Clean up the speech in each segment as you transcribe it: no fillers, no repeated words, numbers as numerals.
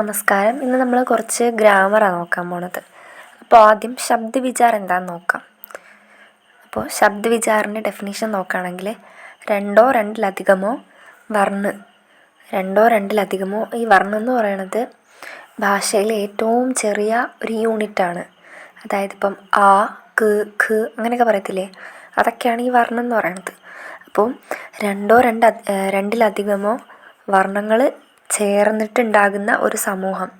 നമസ്കാരം. ഇന്ന് നമ്മൾ കുറച്ച് ഗ്രാമറാണ് നോക്കാൻ പോണത്. അപ്പോൾ ആദ്യം ശബ്ദവിചാരം എന്താണെന്ന് നോക്കാം. അപ്പോൾ ശബ്ദവിചാറിൻ്റെ ഡെഫിനിഷൻ നോക്കുകയാണെങ്കിൽ രണ്ടോ രണ്ടിലധികമോ ഈ വർണ്ണം എന്ന് പറയുന്നത് ഭാഷയിലെ ഏറ്റവും ചെറിയ ഒരു യൂണിറ്റാണ്. അതായത് ഇപ്പം ആ, ക്, ഖ് അങ്ങനെയൊക്കെ പറയത്തില്ലേ, അതൊക്കെയാണ് ഈ വർണ്ണം എന്ന് പറയുന്നത്. അപ്പോൾ രണ്ടിലധികമോ വർണ്ണങ്ങൾ ചേർന്നിട്ടുണ്ടാകുന്ന ഒരു സമൂഹം,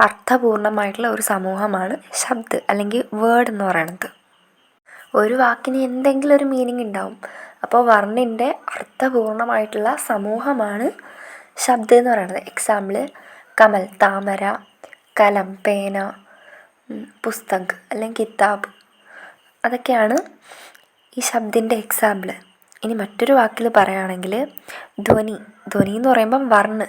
അർത്ഥപൂർണമായിട്ടുള്ള ഒരു സമൂഹമാണ് ശബ്ദ് അല്ലെങ്കിൽ വേർഡ് എന്ന് പറയുന്നത്. ഒരു വാക്കിന് എന്തെങ്കിലും ഒരു മീനിങ് ഉണ്ടാവും. അപ്പോൾ വർണ്ണിൻ്റെ അർത്ഥപൂർണമായിട്ടുള്ള സമൂഹമാണ് ശബ്ദ് എന്ന് പറയുന്നത്. എക്സാമ്പിൾ കമൽ താമര, കലം പേന, പുസ്തക് അല്ലെങ്കിൽ കിതാബ്, അതൊക്കെയാണ് ഈ ശബ്ദിൻ്റെ എക്സാമ്പിൾ. ഇനി മറ്റൊരു വാക്കിൽ പറയുകയാണെങ്കിൽ ധ്വനി എന്ന് പറയുമ്പം വർണ്ണ്.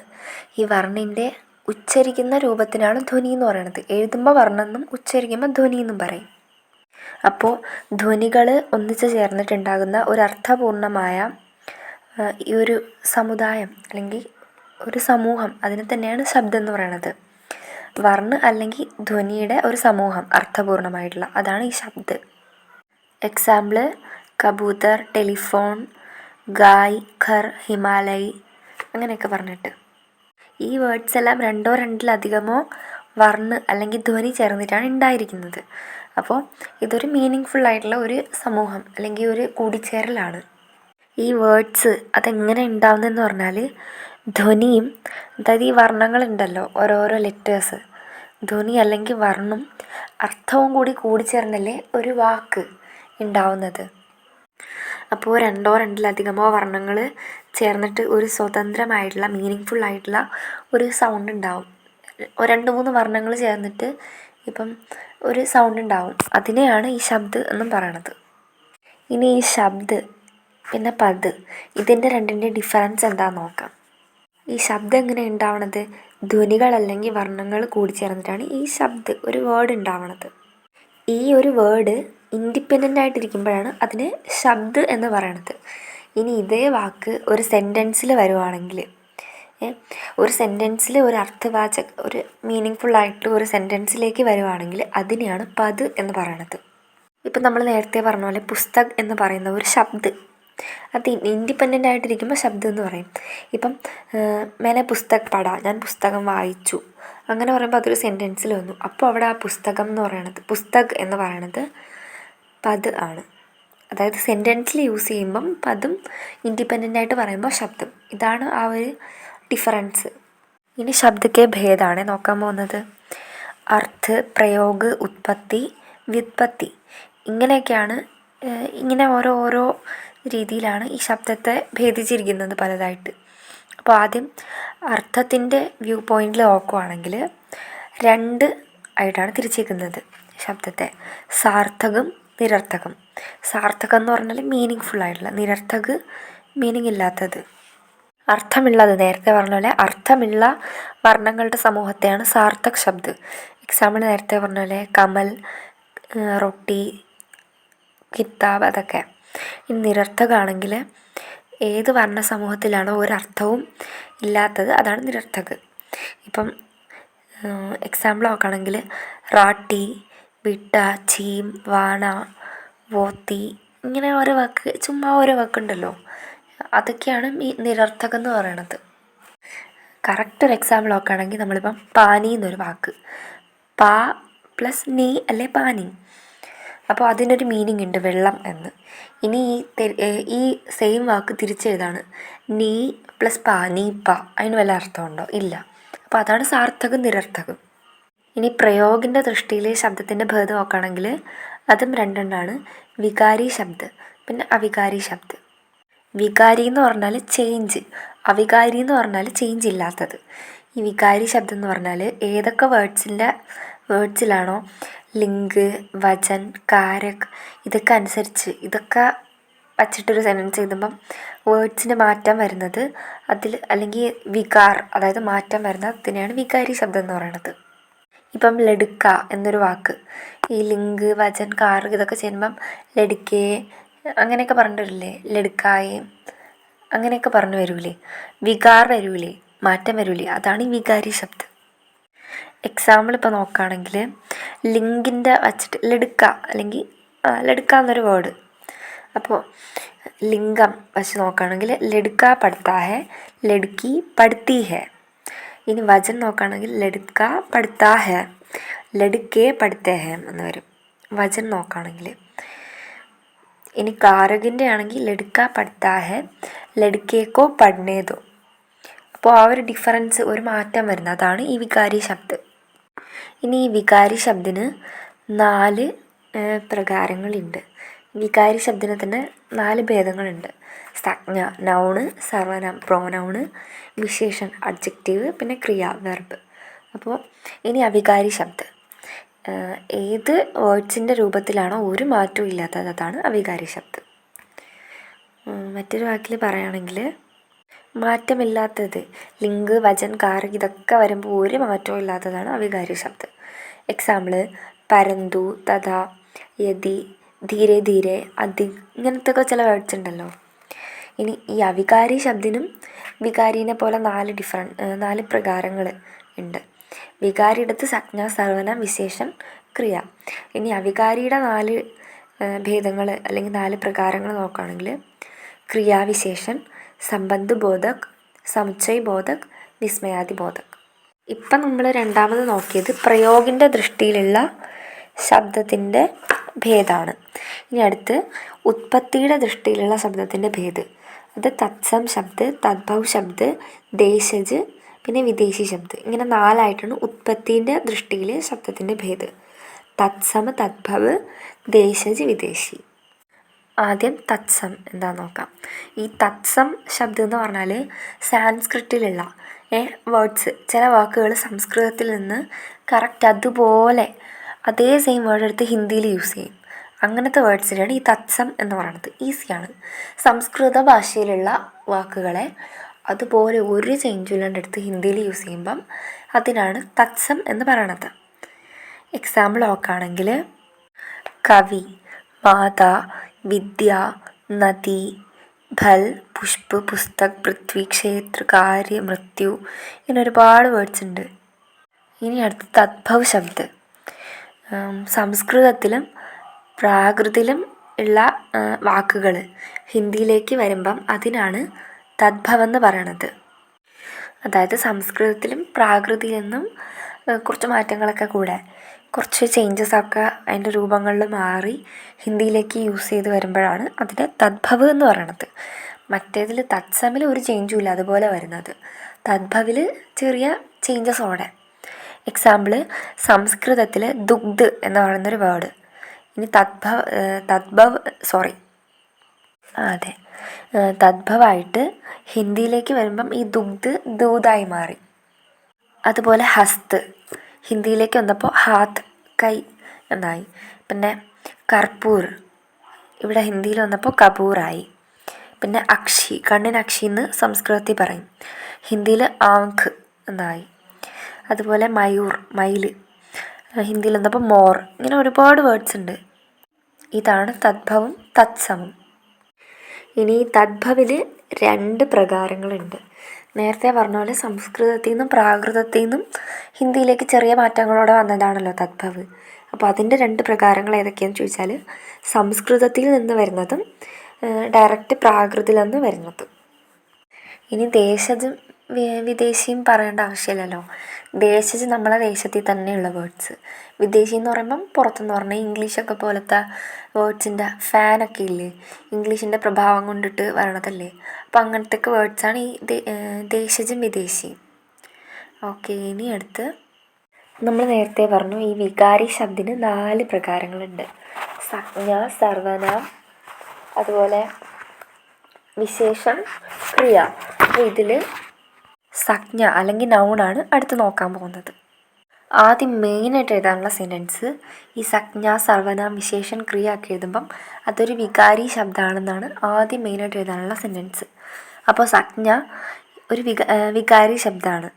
ഈ വർണ്ണിൻ്റെ ഉച്ചരിക്കുന്ന രൂപത്തിനാണ് ധ്വനി എന്ന് പറയുന്നത്. എഴുതുമ്പോൾ വർണ്ണെന്നും ഉച്ചരിക്കുമ്പോൾ ധ്വനി എന്നും പറയും. അപ്പോൾ ധ്വനികൾ ഒന്നിച്ച് ചേർന്നിട്ടുണ്ടാകുന്ന ഒരു അർത്ഥപൂർണമായ ഈ ഒരു സമുദായം അല്ലെങ്കിൽ ഒരു സമൂഹം, അതിനെ തന്നെയാണ് ശബ്ദം എന്ന് പറയുന്നത്. വർണ്ണ് അല്ലെങ്കിൽ ധ്വനിയുടെ ഒരു സമൂഹം അർത്ഥപൂർണമായിട്ടുള്ള, അതാണ് ഈ ശബ്ദ്. എക്സാമ്പിൾ കബൂതർ, ടെലിഫോൺ, ഗായ്, ഘർ, ഹിമാലയ് അങ്ങനെയൊക്കെ പറഞ്ഞിട്ട്. ഈ വേർഡ്സ് എല്ലാം രണ്ടിലധികമോ വർണ്ണ് അല്ലെങ്കിൽ ധ്വനി ചേർന്നിട്ടാണ് ഉണ്ടായിരിക്കുന്നത്. അപ്പോൾ ഇതൊരു മീനിങ് ഫുള്ളായിട്ടുള്ള ഒരു സമൂഹം അല്ലെങ്കിൽ ഒരു കൂടിച്ചേരലാണ്. ഈ വേർഡ്സ് അതെങ്ങനെ ഉണ്ടാവുന്നതെന്ന് പറഞ്ഞാൽ ധ്വനിയും, അതായത് ഈ വർണ്ണങ്ങളുണ്ടല്ലോ, ഓരോരോ ലെറ്റേഴ്സ്, ധ്വനി അല്ലെങ്കിൽ വർണ്ണും അർത്ഥവും കൂടിച്ചേർന്നല്ലേ ഒരു വാക്ക് ഉണ്ടാവുന്നത്. അപ്പോൾ രണ്ടിലധികമോ വർണ്ണങ്ങൾ ചേർന്നിട്ട് ഒരു സ്വതന്ത്രമായിട്ടുള്ള മീനിങ് ഫുള്ളായിട്ടുള്ള ഒരു സൗണ്ട് ഉണ്ടാവും. 2-3 വർണ്ണങ്ങൾ ചേർന്നിട്ട് ഇപ്പം ഒരു സൗണ്ട് ഉണ്ടാവും. അതിനെയാണ് ഈ ശബ്ദ് എന്നും പറയണത്. ഇനി ഈ ശബ്ദ് പിന്നെ പദ്, ഇതിൻ്റെ രണ്ടിൻ്റെ ഡിഫറൻസ് എന്താണെന്ന് നോക്കാം. ഈ ശബ്ദം എങ്ങനെ ഉണ്ടാവണത്? ധ്വനികൾ അല്ലെങ്കിൽ വർണ്ണങ്ങൾ കൂടിച്ചേർന്നിട്ടാണ് ഈ ശബ്ദ് ഒരു വേർഡ് ഉണ്ടാവണത്. ഈ ഒരു വേർഡ് ഇൻഡിപെൻഡൻ്റ് ആയിട്ടിരിക്കുമ്പോഴാണ് അതിന് ശബ്ദ് എന്ന് പറയണത്. ഇനി ഇതേ വാക്ക് ഒരു സെൻറ്റൻസിൽ വരുവാണെങ്കിൽ, ഒരു സെൻറ്റൻസിൽ ഒരു ഒരു മീനിങ് ഫുള്ളായിട്ടുള്ള ഒരു സെൻറ്റൻസിലേക്ക് വരുവാണെങ്കിൽ അതിനെയാണ് പദ് എന്ന് പറയണത്. ഇപ്പം നമ്മൾ നേരത്തെ പറഞ്ഞ പോലെ പുസ്തക് എന്ന് പറയുന്ന ഒരു ശബ്ദ്, അത് ഇൻഡിപെൻഡൻ്റ് ആയിട്ടിരിക്കുമ്പോൾ ശബ്ദം എന്ന് പറയും. ഇപ്പം മേനെ പുസ്തക് പഠ, ഞാൻ പുസ്തകം വായിച്ചു, അങ്ങനെ പറയുമ്പോൾ അതൊരു സെൻറ്റൻസിൽ വന്നു. അപ്പോൾ അവിടെ ആ പുസ്തകം എന്ന് പറയണത്, പുസ്തക് എന്ന് പറയണത് പദ് ആണ്. അതായത് സെൻറ്റൻസിൽ യൂസ് ചെയ്യുമ്പം പദും, ഇൻഡിപെൻഡൻ്റ് ആയിട്ട് പറയുമ്പോൾ ശബ്ദം. ഇതാണ് ആ ഒരു ഡിഫറൻസ്. ഇനി ശബ്ദക്കെ ഭേദമാണ് നോക്കാൻ പോകുന്നത്. അർത്ഥ്, പ്രയോഗ്, ഉത്പത്തി, വ്യുത്പത്തി, ഇങ്ങനെയൊക്കെയാണ്. ഇങ്ങനെ ഓരോ രീതിയിലാണ് ഈ ശബ്ദത്തെ ഭേദിച്ചിരിക്കുന്നത് പലതായിട്ട്. അപ്പോൾ ആദ്യം അർത്ഥത്തിൻ്റെ വ്യൂ പോയിന്റിൽ നോക്കുകയാണെങ്കിൽ 2 ആയിട്ടാണ് തിരിച്ചേക്കുന്നത് ശബ്ദത്തെ. സാർത്ഥകം, നിരർത്ഥകം. സാർത്ഥകം എന്ന് പറഞ്ഞാൽ മീനിങ് ഫുള്ളായിട്ടുള്ള, നിരർത്ഥക് മീനിങ് ഇല്ലാത്തത്. അർത്ഥമുള്ളത്, നേരത്തെ പറഞ്ഞ പോലെ അർത്ഥമുള്ള വർണ്ണങ്ങളുടെ സമൂഹത്തെയാണ് സാർത്ഥക് ശബ്ദ്. എക്സാമ്പിൾ നേരത്തെ പറഞ്ഞ പോലെ കമൽ, റൊട്ടി, കിതാബ്, അതൊക്കെ. ഇനി നിരർത്ഥകാണെങ്കിൽ ഏത് വർണ്ണ സമൂഹത്തിലാണോ ഒരർത്ഥവും ഇല്ലാത്തത് അതാണ് നിരർത്ഥക്. ഇപ്പം എക്സാമ്പിൾ നോക്കുകയാണെങ്കിൽ റാട്ടി, വിട്ട, ചീം, വാണ, വോത്തി, ഇങ്ങനെ ഓരോ വാക്ക്, ചുമ്മാ ഓരോ വാക്കുണ്ടല്ലോ, അതൊക്കെയാണ് ഈ നിരർത്ഥകം എന്ന് പറയണത്. കറക്റ്റ് ഒരു എക്സാമ്പിൾ നോക്കുകയാണെങ്കിൽ നമ്മളിപ്പം പാനി എന്നൊരു വാക്ക്, പാ പ്ലസ് നീ അല്ലേ പാനി. അപ്പോൾ അതിനൊരു മീനിങ് ഉണ്ട്, വെള്ളം എന്ന്. ഇനി ഈ സെയിം വാക്ക് തിരിച്ചെഴുതാണ്, നീ പ്ലസ് പാ, നീ പാ, അതിന് വല്ല അർത്ഥമുണ്ടോ? ഇല്ല. അപ്പോൾ അതാണ് സാർത്ഥകം, നിരർത്ഥകം. ഇനി പ്രയോഗിൻ്റെ ദൃഷ്ടിയിൽ ശബ്ദത്തിൻ്റെ ഭേദം നോക്കുകയാണെങ്കിൽ അതും 2 വികാരി ശബ്ദ് പിന്നെ അവികാരി ശബ്ദ്. വികാരി എന്ന് പറഞ്ഞാൽ ചേഞ്ച്, അവികാരി എന്ന് പറഞ്ഞാൽ ചേഞ്ച് ഇല്ലാത്തത്. ഈ വികാരി ശബ്ദം എന്ന് പറഞ്ഞാൽ ഏതൊക്കെ വേർഡ്സിലാണോ ലിംഗ്, വചൻ, കാരക്, ഇതൊക്കെ അനുസരിച്ച്, ഇതൊക്കെ വച്ചിട്ടൊരു സെൻറ്റൻസ് എഴുതുമ്പം വേർഡ്സിന് മാറ്റം വരുന്നത് അതിൽ, അല്ലെങ്കിൽ വികാർ അതായത് മാറ്റം വരുന്നത്, അതിനെയാണ് വികാരി ശബ്ദം എന്ന് പറയുന്നത്. ഇപ്പം ലഡുക്ക എന്നൊരു വാക്ക്, ഈ ലിംഗ്, വചൻ, കാർ ഇതൊക്കെ ചെയ്യുമ്പം ലഡുക്കേ അങ്ങനെയൊക്കെ പറഞ്ഞു വരില്ലേ, ലഡുക്കായേ അങ്ങനെയൊക്കെ പറഞ്ഞു വരൂലേ, വികാർ വരൂലേ, മാറ്റം വരൂലേ, അതാണ് ഈ വികാരി ശബ്ദം. എക്സാമ്പിൾ ഇപ്പോൾ നോക്കുകയാണെങ്കിൽ ലിങ്കിൻ്റെ വച്ചിട്ട് ലഡുക്ക അല്ലെങ്കിൽ ലഡുക്ക എന്നൊരു വേർഡ്. അപ്പോൾ ലിംഗം വച്ച് നോക്കുകയാണെങ്കിൽ ലഡുക്ക പഠിത്താ ഹെ, ലഡുക്കി പഠിത്തി ഹെ. ഇനി വചൻ നോക്കുകയാണെങ്കിൽ ലഡുക്ക പഠിത്താ ഹെ, ലഡുക്കെ പഠിത്തേ ഹെ എന്ന് വരും വചൻ നോക്കുകയാണെങ്കിൽ. ഇനി കാരകിൻ്റെ ആണെങ്കിൽ ലഡുക്ക പഠിത്താ ഹെ, ലഡുക്കേക്കോ പഠനേ ദോ. അപ്പോൾ ആ ഒരു ഡിഫറൻസ്, ഒരു മാറ്റം വരുന്നത്, അതാണ് ഈ വികാരി ശബ്ദ്. ഇനി ഈ വികാരി ശബ്ദിന് 4 പ്രകാരങ്ങളുണ്ട്. വികാരി ശബ്ദിന് തന്നെ 4 ഭേദങ്ങളുണ്ട്. സംജ്ഞ നൗണ്, സർവനാം പ്രോനൗണ്, വിശേഷൻ അഡ്ജക്റ്റീവ്, പിന്നെ ക്രിയ വെർബ്. അപ്പോൾ ഇനി അവികാരി ശബ്ദ് ഏത് വേർഡ്സിൻ്റെ രൂപത്തിലാണോ ഒരു മാറ്റവും ഇല്ലാത്തത്, അതാണ് അവികാരി ശബ്ദ്. മറ്റൊരു വാക്കിൽ പറയുകയാണെങ്കിൽ മാറ്റമില്ലാത്തത്, ലിംഗ് വചൻ കാരക് ഇതൊക്കെ വരുമ്പോൾ ഒരു മാറ്റവും ഇല്ലാത്തതാണ് അവികാരി ശബ്ദ്. എക്സാമ്പിൾ പരന്തു, തഥാ, യതി, ധീരെ ധീരെ, അതി, ഇങ്ങനത്തെ ഒക്കെ ചില വേർഡ്സ് ഉണ്ടല്ലോ. ഇനി ഈ അവികാരി ശബ്ദിനും വികാരീനെ പോലെ 4 പ്രകാരങ്ങൾ ഉണ്ട്. വികാരിയിടത്ത് സംജ്ഞ സർവനാം വിശേഷൻ ക്രിയ. ഇനി അവികാരിയുടെ 4 ഭേദങ്ങൾ അല്ലെങ്കിൽ 4 പ്രകാരങ്ങൾ നോക്കുകയാണെങ്കിൽ ക്രിയാവിശേഷൻ, സംബന്ധ് ബോധക്, സമുച്ചയ് ബോധക്, വിസ്മയാദി ബോധക്. ഇപ്പം നമ്മൾ രണ്ടാമത് നോക്കിയത് പ്രയോഗിൻ്റെ ദൃഷ്ടിയിലുള്ള ശബ്ദത്തിൻ്റെ ഭേദമാണ്. ഇനി അടുത്ത് ഉത്പത്തിയുടെ ദൃഷ്ടിയിലുള്ള ശബ്ദത്തിൻ്റെ ഭേദ്. അത് തത്സം ശബ്ദ്, തദ്ഭവ് ശബ്ദ്, ദേശജ്, പിന്നെ വിദേശി ശബ്ദ്. ഇങ്ങനെ 4ആയിട്ടാണ് ഉത്പത്തിൻ്റെ ദൃഷ്ടിയിൽ ശബ്ദത്തിൻ്റെ ഭേദ്. തത്സം, തദ്ഭവ്, ദേശജ്, വിദേശി. ആദ്യം തത്സം എന്താണെന്ന് നോക്കാം. ഈ തത്സം ശബ്ദം എന്ന് പറഞ്ഞാൽ സാൻസ്ക്രിറ്റിലുള്ള വേർഡ്സ്, ചില വാക്കുകൾ സംസ്കൃതത്തിൽ നിന്ന് കറക്റ്റ് അതുപോലെ അതേ സെയിം വേർഡ് എടുത്ത് ഹിന്ദിയിൽ യൂസ് ചെയ്യും. അങ്ങനത്തെ വേർഡ്സിനാണ് ഈ തത്സം എന്ന് പറയുന്നത്. ഈസിയാണ്. സംസ്കൃത ഭാഷയിലുള്ള വാക്കുകളെ അതുപോലെ ഒരു ചേഞ്ചും ഇല്ലാണ്ട് എടുത്ത് ഹിന്ദിയിൽ യൂസ് ചെയ്യുമ്പം അതിനാണ് തത്സം എന്ന് പറയണത്. എക്സാമ്പിൾ നോക്കുകയാണെങ്കിൽ കവി, മാതാ, വിദ്യ, നദി, ഫൽ, പുഷ്പ്, പുസ്തക്, പൃഥ്വി, ക്ഷേത്ര, കാര്യ, മൃത്യു, ഇങ്ങനെ ഒരുപാട് വേർഡ്സ് ഉണ്ട്. ഇനി അടുത്ത് തദ്ഭവ് ശബ്ദ്. സംസ്കൃതത്തിലും പ്രാകൃതിലും ഉള്ള വാക്കുകൾ ഹിന്ദിയിലേക്ക് വരുമ്പം അതിനാണ് തദ്ഭവെന്ന് പറയണത്. അതായത് സംസ്കൃതത്തിലും പ്രാകൃതിലെന്നും കുറച്ച് മാറ്റങ്ങളൊക്കെ കൂടെ കുറച്ച് ചേഞ്ചസൊക്കെ അതിൻ്റെ രൂപങ്ങളിൽ മാറി ഹിന്ദിയിലേക്ക് യൂസ് ചെയ്ത് വരുമ്പോഴാണ് അതിന് തദ്ഭവ് എന്ന് പറയണത്. മറ്റേതിൽ തത്സമിൽ ഒരു ചേഞ്ചും ഇല്ല, അതുപോലെ വരുന്നത്. തദ്ഭവിൽ ചെറിയ ചേഞ്ചസോടെ. എക്സാമ്പിൾ സംസ്കൃതത്തിൽ ദുഗ്ധ് എന്ന് പറയുന്നൊരു വേർഡ്. ഇനി തദ്ഭവായിട്ട് ഹിന്ദിയിലേക്ക് വരുമ്പം ഈ ദുഗ്ധ് ദൂതായി മാറി. അതുപോലെ ഹസ്ത് ഹിന്ദിയിലേക്ക് വന്നപ്പോൾ ഹാത്ത് കൈ എന്നായി. പിന്നെ കർപ്പൂർ ഇവിടെ ഹിന്ദിയിൽ വന്നപ്പോൾ കപൂറായി. പിന്നെ അക്ഷി കണ്ണിന് അക്ഷി എന്ന് സംസ്കൃതത്തിൽ പറയും, ഹിന്ദിയിൽ ആങ്ക് എന്നായി. അതുപോലെ മയൂർ മയിൽ ഹിന്ദിയിൽ വന്നപ്പോൾ മോർ. ഇങ്ങനെ ഒരുപാട് വേർഡ്സ് ഉണ്ട്. ഇതാണ് തദ്ഭവും തത്സമും. ഇനി തദ്ഭവിൽ 2 പ്രകാരങ്ങളുണ്ട്. നേരത്തെ പറഞ്ഞ പോലെ സംസ്കൃതത്തിൽ നിന്നും പ്രാകൃതത്തിൽ നിന്നും ഹിന്ദിയിലേക്ക് ചെറിയ മാറ്റങ്ങളോടെ വന്നതാണല്ലോ തദ്ഭവ്. അപ്പോൾ അതിൻ്റെ 2 പ്രകാരങ്ങൾ ഏതൊക്കെയാണെന്ന് ചോദിച്ചാൽ സംസ്കൃതത്തിൽ നിന്ന് വരുന്നതും ഡയറക്റ്റ് പ്രാകൃതിൽ നിന്ന് വരുന്നതും. ഇനി ദേശജും വിദേശിയും പറയേണ്ട ആവശ്യമില്ലല്ലോ. ദേശജ് നമ്മളെ ദേശത്തിൽ തന്നെയുള്ള വേർഡ്സ്. വിദേശി എന്ന് പറയുമ്പം പുറത്തെന്ന് പറഞ്ഞാൽ ഇംഗ്ലീഷൊക്കെ പോലത്തെ വേർഡ്സിൻ്റെ ഫാനൊക്കെ ഇല്ലേ, ഇംഗ്ലീഷിൻ്റെ പ്രഭാവം കൊണ്ടിട്ട് വരണതല്ലേ. അപ്പോൾ അങ്ങനത്തെയൊക്കെ വേർഡ്സാണ് ഈ ദേശജും വിദേശിയും. ഓക്കെ, ഇനി അടുത്ത് നമ്മൾ നേരത്തെ പറഞ്ഞു ഈ വികാരി ശബ്ദിന് 4 പ്രകാരങ്ങളുണ്ട്. സംജ്ഞ, സർവനാം, അതുപോലെ വിശേഷം, ക്രിയ. അപ്പോൾ ഇതിൽ സംജ്ഞ അല്ലെങ്കിൽ നൗണാണ് അടുത്ത് നോക്കാൻ പോകുന്നത്. ആദ്യം മെയിനായിട്ട് എഴുതാനുള്ള സെൻറ്റൻസ് ഈ സംജ്ഞ, സർവനാം, വിശേഷൻ, ക്രിയ ഒക്കെ എഴുതുമ്പം അതൊരു വികാരി ശബ്ദമാണെന്നാണ് ആദ്യം മെയിനായിട്ട് എഴുതാനുള്ള സെൻറ്റൻസ്. അപ്പോൾ സംജ്ഞ ഒരു വികാരി ശബ്ദമാണ്.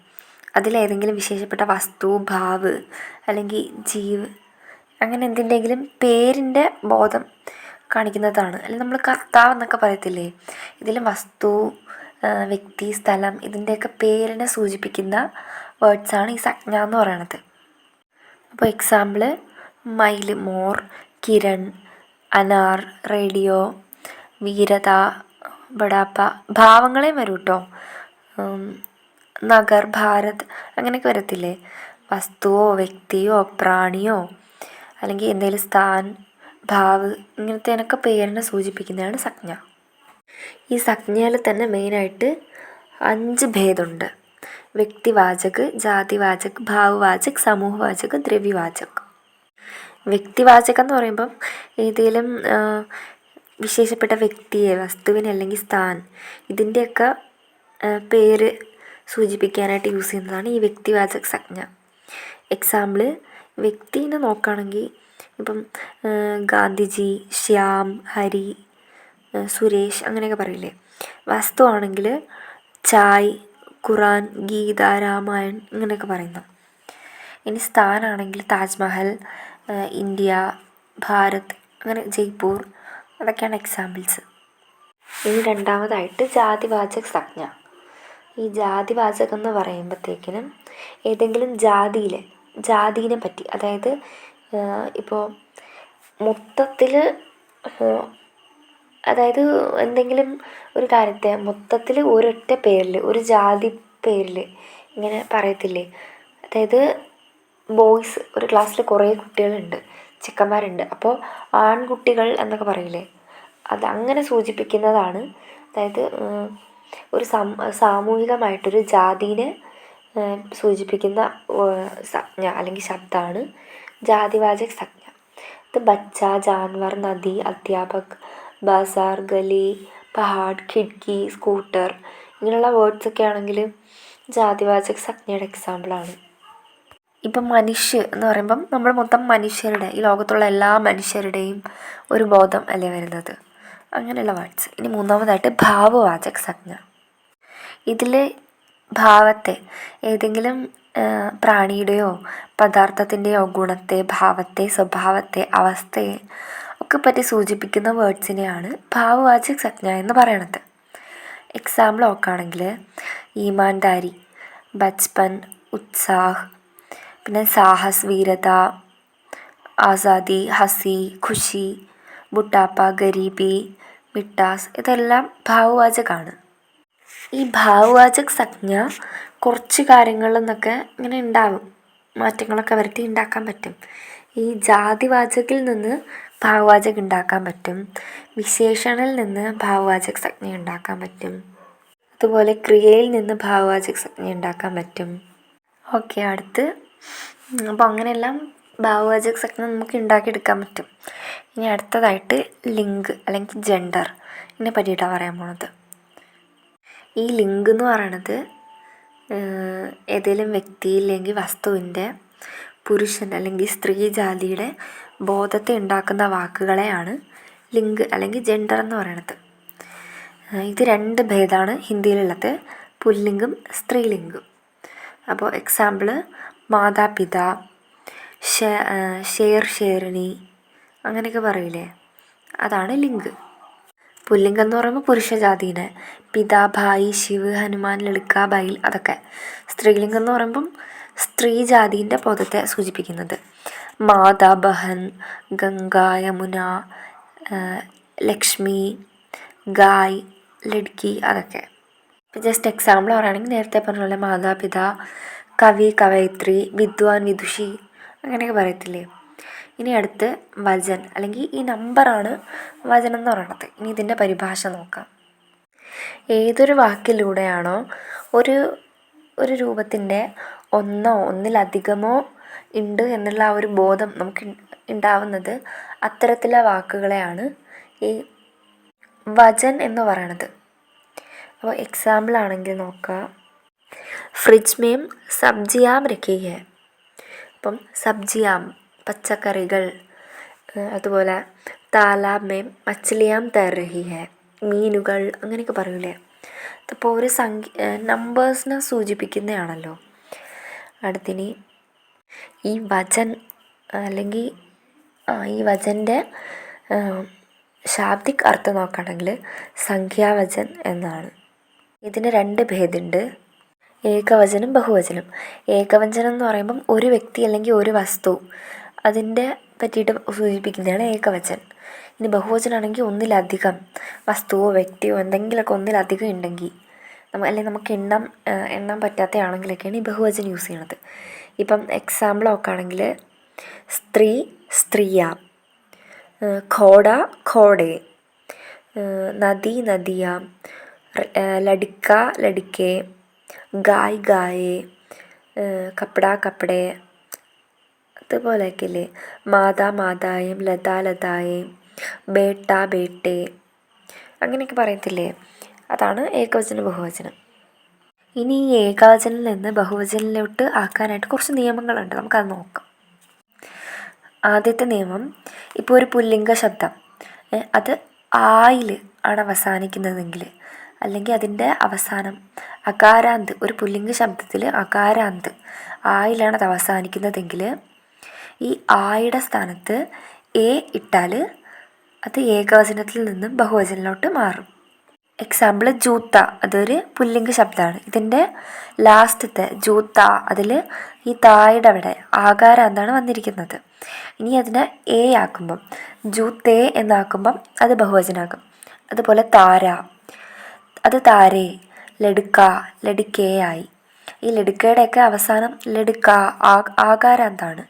അതിലേതെങ്കിലും വിശേഷപ്പെട്ട വസ്തു, ഭാവ് അല്ലെങ്കിൽ ജീവ് അങ്ങനെ എന്തിൻ്റെങ്കിലും പേരിൻ്റെ ബോധം കാണിക്കുന്നതാണ്. അല്ലെങ്കിൽ നമ്മൾ കർത്താവ് എന്നൊക്കെ പറയത്തില്ലേ, ഇതിലും വസ്തു, വ്യക്തി, സ്ഥലം ഇതിൻ്റെയൊക്കെ പേരിനെ സൂചിപ്പിക്കുന്ന വേർഡ്സാണ് ഈ സംജ്ഞ എന്ന് പറയണത്. അപ്പോൾ എക്സാമ്പിൾ മയിൽ മോർ, കിരൺ, അനാർ, റേഡിയോ, വീരത, ബഡാപ്പ. ഭാവങ്ങളെയും വരും കേട്ടോ. നഗർ, ഭാരത് അങ്ങനെയൊക്കെ വരത്തില്ലേ. വസ്തുവോ വ്യക്തിയോ പ്രാണിയോ അല്ലെങ്കിൽ എന്തെങ്കിലും സ്ഥാൻ, ഭാവ് ഇങ്ങനത്തേനൊക്കെ പേരിനെ സൂചിപ്പിക്കുന്നതാണ് സംജ്ഞ. ഈ സംജ്ഞയിൽ തന്നെ മെയിനായിട്ട് 5 ഭേദമുണ്ട്. വ്യക്തിവാചക്, ജാതിവാചക്, ഭാവവാചക്, സമൂഹവാചക്, ദ്രവ്യവാചക്. വ്യക്തിവാചകം എന്ന് പറയുമ്പം ഏതെങ്കിലും വിശേഷപ്പെട്ട വ്യക്തിയെ, വസ്തുവിനെ അല്ലെങ്കിൽ സ്ഥാൻ ഇതിൻ്റെയൊക്കെ പേര് സൂചിപ്പിക്കാനായിട്ട് യൂസ് ചെയ്യുന്നതാണ് ഈ വ്യക്തിവാചക സംജ്ഞ. എക്സാമ്പിൾ വ്യക്തിനെ നോക്കുകയാണെങ്കിൽ ഇപ്പം ഗാന്ധിജി, ശ്യാം, ഹരി, സുരേഷ് അങ്ങനെയൊക്കെ പറയില്ലേ. വസ്തു ആണെങ്കിൽ ചായ്, ഖുറാൻ, ഗീത, രാമായൺ ഇങ്ങനെയൊക്കെ പറയുന്നു. ഇനി സ്ഥാനാണെങ്കിൽ താജ്മഹൽ, ഇന്ത്യ, ഭാരത് അങ്ങനെ ജയ്പൂർ അതൊക്കെയാണ് എക്സാമ്പിൾസ്. ഇനി രണ്ടാമതായിട്ട് ജാതിവാചക സംജ്ഞ. ഈ ജാതിവാചകം എന്ന് പറയുമ്പോഴത്തേക്കിനും ഏതെങ്കിലും ജാതിനെ പറ്റി, അതായത് ഇപ്പോൾ മൊത്തത്തിൽ, അതായത് എന്തെങ്കിലും ഒരു കാര്യത്തെ മൊത്തത്തിൽ ഒരൊറ്റ പേരിൽ, ഒരു ജാതി പേരിൽ ഇങ്ങനെ പറയത്തില്ലേ. അതായത് ബോയ്സ്, ഒരു ക്ലാസ്സിൽ കുറേ കുട്ടികളുണ്ട്, ചെക്കന്മാരുണ്ട്, അപ്പോൾ ആൺകുട്ടികൾ എന്നൊക്കെ പറയില്ലേ, അത് അങ്ങനെ സൂചിപ്പിക്കുന്നതാണ്. അതായത് ഒരു സാമൂഹികമായിട്ടൊരു ജാതിനെ സൂചിപ്പിക്കുന്ന സംജ്ഞ അല്ലെങ്കിൽ ശബ്ദമാണ് ജാതിവാചക സംജ്ഞ. ഇത് ബച്ച, ജാൻവർ, നദി, അധ്യാപക്, ബാസാർ, ഗലി, പഹാഡ്, ഖിഡ്കി, സ്കൂട്ടർ ഇങ്ങനെയുള്ള വേർഡ്സൊക്കെ ആണെങ്കിൽ ജാതിവാചക സംജ്ഞയുടെ എക്സാമ്പിളാണ്. ഇപ്പം മനുഷ്യ എന്ന് പറയുമ്പം നമ്മൾ മൊത്തം മനുഷ്യരുടെ, ഈ ലോകത്തുള്ള എല്ലാ മനുഷ്യരുടെയും ഒരു ബോധം അല്ലേ വരുന്നത്, അങ്ങനെയുള്ള വേർഡ്സ്. ഇനി മൂന്നാമതായിട്ട് ഭാവവാചക സംജ്ഞ. ഇതിൽ ഭാവത്തെ, ഏതെങ്കിലും പ്രാണിയുടെയോ പദാർത്ഥത്തിൻ്റെയോ ഗുണത്തെ, ഭാവത്തെ, സ്വഭാവത്തെ, അവസ്ഥയെ ഒക്കെ പറ്റി സൂചിപ്പിക്കുന്ന വേർഡ്സിനെയാണ് ഭാവവാചക സംജ്ഞ എന്ന് പറയണത്. എക്സാമ്പിൾ നോക്കുകയാണെങ്കിൽ ഈമാൻദാരി, ബച്പൻ, ഉത്സാഹ്, പിന്നെ സാഹസ്, വീരത, ആസാദി, ഹസി, ഖുഷി, ബുട്ടാപ്പ, ഗരീബി, മിട്ടാസ് ഇതെല്ലാം ഭാവവാചകമാണ്. ഈ ഭാവവാചക സംജ്ഞ കുറച്ച് കാര്യങ്ങളിൽ നിന്നൊക്കെ ഇങ്ങനെ ഉണ്ടാവും, മാറ്റങ്ങളൊക്കെ വരുത്തി ഉണ്ടാക്കാൻ പറ്റും. ഈ ജാതിവാചകിൽ നിന്ന് ഭാവവാചകം ഉണ്ടാക്കാൻ പറ്റും, വിശേഷണിൽ നിന്ന് ഭാവവാചക സംജ്ഞ ഉണ്ടാക്കാൻ പറ്റും, അതുപോലെ ക്രിയയിൽ നിന്ന് ഭാവവാചക സംജ്ഞ ഉണ്ടാക്കാൻ പറ്റും. ഓക്കെ, അടുത്ത് അപ്പോൾ അങ്ങനെയെല്ലാം ഭാവവാചക സംജ്ഞ നമുക്ക് ഉണ്ടാക്കിയെടുക്കാൻ പറ്റും. ഇനി അടുത്തതായിട്ട് ലിംഗ് അല്ലെങ്കിൽ ജെൻഡർ ഇതിനെ പറ്റിയിട്ടാണ് പറയാൻ പോണത്. ഈ ലിംഗ് എന്ന് പറയണത് ഏതെങ്കിലും വ്യക്തി അല്ലെങ്കിൽ വസ്തുവിൻ്റെ പുരുഷൻ അല്ലെങ്കിൽ സ്ത്രീ ജാതിയുടെ ബോധത്തെ ഉണ്ടാക്കുന്ന വാക്കുകളെയാണ് ലിംഗ് അല്ലെങ്കിൽ ജെൻഡർ എന്ന് പറയണത്. ഇത് 2 ഭേദമാണ് ഹിന്ദിയിലുള്ളത്, പുല്ലിംഗും സ്ത്രീലിംഗും. അപ്പോൾ എക്സാമ്പിൾ മാതാപിതാ, ഷേർ, ഷേറിണി അങ്ങനെയൊക്കെ പറയില്ലേ, അതാണ് ലിംഗ്. പുല്ലിംഗം എന്ന് പറയുമ്പോൾ പുരുഷജാതിനെ, പിതാ, ഭായി, ശിവ്, ഹനുമാൻ, ലളിക, ബൈൽ അതൊക്കെ. സ്ത്രീലിംഗം എന്ന് പറയുമ്പം സ്ത്രീ ജാതിൻ്റെ ബോധത്തെ സൂചിപ്പിക്കുന്നത്, മാതാ, ബഹൻ, ഗംഗ, യമുന, ലക്ഷ്മി, ഗായ്, ലഡ്കി അതൊക്കെ. ഇപ്പം ജസ്റ്റ് എക്സാമ്പിൾ പറയുകയാണെങ്കിൽ നേരത്തെ പറഞ്ഞ പോലെ മാതാപിതാ, കവി, കവയിത്രി, വിദ്വാൻ, വിദുഷി അങ്ങനെയൊക്കെ പറയത്തില്ലേ. ഇനി അടുത്ത് വചൻ അല്ലെങ്കിൽ ഈ നമ്പറാണ് വചനം എന്ന് പറയുന്നത്. ഇനി ഇതിൻ്റെ പരിഭാഷ നോക്കാം. ഏതൊരു വാക്കിലൂടെയാണോ ഒരു രൂപത്തിൻ്റെ ഒന്നോ ഒന്നിലധികമോ ഉണ്ട് എന്നുള്ള ആ ഒരു ബോധം നമുക്ക് ഉണ്ടാവുന്നത്, അത്തരത്തിലുള്ള വാക്കുകളെയാണ് ഈ വചൻ എന്ന് പറയണത്. അപ്പോൾ എക്സാമ്പിൾ ആണെങ്കിൽ നോക്കാം, ഫ്രിഡ്ജ് മേം സബ്ജിയാം രഖി ഹെ. അപ്പം സബ്ജിയാം പച്ചക്കറികൾ, അതുപോലെ താലാബ് മേം മച്ഛലിയാം തൈർ രഹി ഹെ, മീനുകൾ അങ്ങനെയൊക്കെ പറയൂലേ. അപ്പോൾ ഒരു നമ്പേഴ്സിനെ സൂചിപ്പിക്കുന്നതാണല്ലോ. അടുത്തിനി ഈ വചൻ അല്ലെങ്കിൽ ഈ വചൻ്റെ ശാബ്ദിക് അർത്ഥം നോക്കുകയാണെങ്കിൽ സംഖ്യാവചൻ എന്നാണ്. ഇതിന് 2 ഭേദമുണ്ട്. ഏകവചനം ബഹുവചനം. ഏകവചനം എന്ന് പറയുമ്പം ഒരു വ്യക്തി അല്ലെങ്കിൽ ഒരു വസ്തു അതിൻ്റെ പറ്റിയിട്ട് സൂചിപ്പിക്കുന്നതാണ് ഏകവചനം. ഇനി ബഹുവചനമാണെങ്കിൽ ഒന്നിലധികം വസ്തുവോ വ്യക്തിയോ എന്തെങ്കിലുമൊക്കെ ഒന്നിലധികം ഉണ്ടെങ്കിൽ അല്ലെങ്കിൽ നമുക്ക് എണ്ണാൻ പറ്റാത്തയാണെങ്കിലൊക്കെയാണ് ഈ ബഹുവചനം യൂസ് ചെയ്യണത്. ഇപ്പം എക്സാമ്പിൾ നോക്കുകയാണെങ്കിൽ സ്ത്രീ സ്ത്രീയാം, ഘോഡ ഘോഡേ, നദി നദിയാം, ലഡിക്ക ലഡിക്കേ, ഗായ് ഗായേ, കപ്പട കപ്പടേ, അതുപോലെയൊക്കെ ഇല്ലേ, മാതാ മാതായേം, ലതാ ലതായേം, ബേട്ട ബേട്ടേ, അങ്ങനെയൊക്കെ പറയത്തില്ലേ, അതാണ് ഏകവചനം ബഹുവചനം. ഇനി ഈ ഏകവചനിൽ നിന്ന് ബഹുവചനിലോട്ട് ആക്കാനായിട്ട് കുറച്ച് നിയമങ്ങളുണ്ട്, നമുക്കത് നോക്കാം. ആദ്യത്തെ നിയമം, ഇപ്പോൾ ഒരു പുല്ലിംഗ ശബ്ദം അത് ആയിൽ ആണ് അവസാനിക്കുന്നതെങ്കിൽ, അല്ലെങ്കിൽ അതിൻ്റെ അവസാനം അകാരാന്ത്, ഒരു പുല്ലിംഗ ശബ്ദത്തിൽ അകാരാന്ത് ആയിലാണ് അത് അവസാനിക്കുന്നതെങ്കിൽ ഈ ആയുടെ സ്ഥാനത്ത് എ ഇട്ടാൽ അത് ഏകവചനത്തിൽ നിന്നും ബഹുവചനിലോട്ട് മാറും. എക്സാമ്പിൾ ജൂത്ത, അതൊരു പുല്ലിംഗ ശബ്ദമാണ്. ഇതിൻ്റെ ലാസ്റ്റത്തെ ജൂത്ത, അതിൽ ഈ തായുടെ അവിടെ ആകാരാന്താണ് വന്നിരിക്കുന്നത്. ഇനി അതിനെ എ ആക്കുമ്പം, ജൂത്തേ എന്നാക്കുമ്പം അത് ബഹുവചനാകും. അതുപോലെ താര, അത് താരേ, ലഡുക്ക ലഡിക്കേ ആയി. ഈ ലഡുക്കയുടെയൊക്കെ അവസാനം ലഡുക്ക ആകാരാന്താണ്.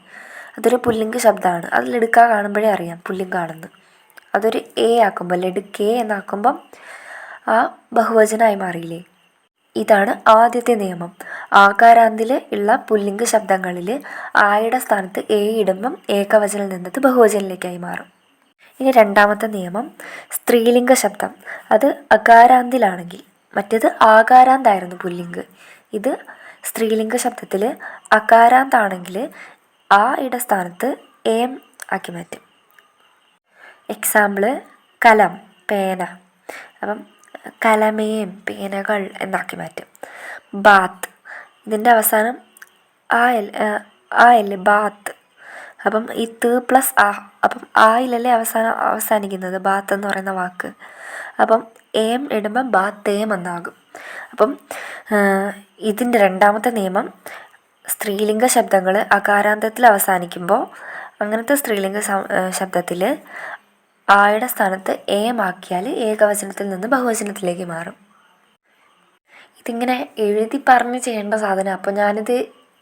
അതൊരു പുല്ലിംഗ ശബ്ദമാണ്. അത് ലഡുക്ക കാണുമ്പോഴേ അറിയാം പുല്ലിംഗാണെന്ന്. അതൊരു എ ആക്കുമ്പോൾ, ലഡുക്കേ എന്നാക്കുമ്പം ആ ബഹുവചനമായി മാറിയില്ലേ. ഇതാണ് ആദ്യത്തെ നിയമം. ആകാരാന്തിൽ ഉള്ള പുല്ലിംഗ ശബ്ദങ്ങളിൽ ആയുടെ സ്ഥാനത്ത് എ ഇടുമ്പം ഏകവചനിൽ നിന്നത് ബഹുവചനിലേക്കായി മാറും. ഇനി രണ്ടാമത്തെ നിയമം, സ്ത്രീലിംഗ ശബ്ദം അത് അകാരാന്തിലാണെങ്കിൽ, മറ്റേത് ആകാരാന്തായിരുന്നു പുല്ലിംഗ്, ഇത് സ്ത്രീലിംഗ ശബ്ദത്തിൽ അകാരാന്താണെങ്കിൽ ആ ഇടസ്ഥാനത്ത് ഏം ആക്കി മാറ്റും. എക്സാമ്പിൾ കലം പേന, അപ്പം കലമേം പേനകൾ എന്നാക്കി മാറ്റും. ബാത്ത്, ഇതിൻ്റെ അവസാനം ആയല്ലേ ബാത്ത്, അപ്പം ഈ ത് പ്ലസ് ആ, അപ്പം ആയിലല്ലേ അവസാനിക്കുന്നത് ബാത്ത് എന്ന് പറയുന്ന വാക്ക്. അപ്പം ഏം ഇടുമ്പം ബാത്തേം എന്നാകും. അപ്പം ഇതിൻ്റെ രണ്ടാമത്തെ നിയമം, സ്ത്രീലിംഗ ശബ്ദങ്ങൾ അകാരാന്തത്തിൽ അവസാനിക്കുമ്പോൾ അങ്ങനത്തെ സ്ത്രീലിംഗ ശബ്ദത്തിൽ ആയുടെ സ്ഥാനത്ത് ഏം ആക്കിയാൽ ഏകവചനത്തിൽ നിന്ന് ബഹുവചനത്തിലേക്ക് മാറും. ഇതിങ്ങനെ എഴുതി പറഞ്ഞ് ചെയ്യേണ്ട സാധനം. അപ്പോൾ ഞാനിത്